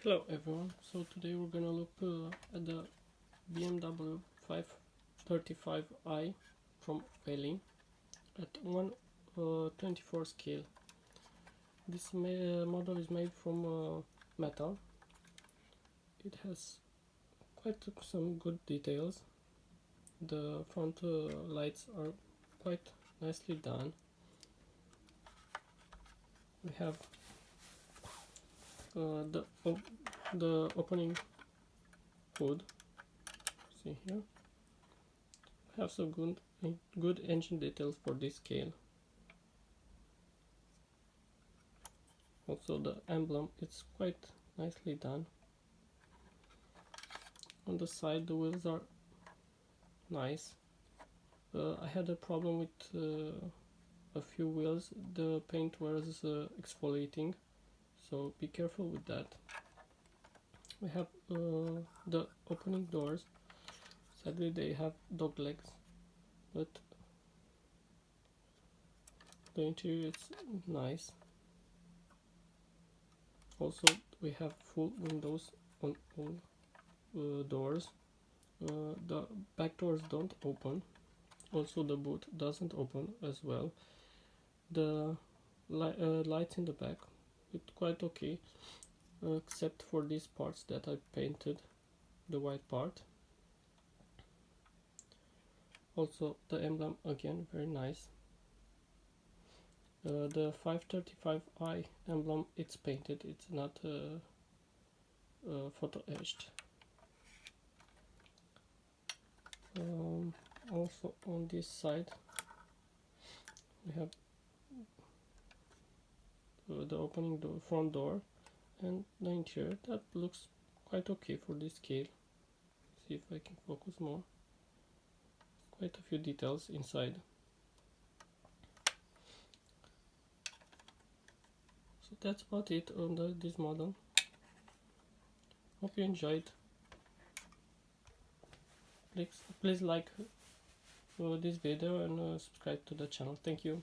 Hello everyone, so today we're gonna look at the BMW 535i from Welly at 1/24 scale. This model is made from metal. It has quite some good details. The front lights are quite nicely done. We have the opening hood. See here, have some good engine details for this scale. Also the emblem, it's quite nicely done. On the side the wheels are nice. I had a problem with a few wheels. The paint was exfoliating, so be careful with that. We have the opening doors. Sadly they have dog legs, but the interior is nice. Also we have full windows on all doors. The back doors don't open. Also the boot doesn't open as well. The lights in the back, it's quite okay, except for these parts that I painted, the white part. Also the emblem, again, very nice. The 535i emblem, it's painted, it's not photo etched. Also on this side we have the opening door, front door, and the interior. That looks quite okay for this scale. See if I can focus more. Quite a few details inside. So that's about it on this model. Hope you enjoyed. Please like this video and subscribe to the channel. Thank you.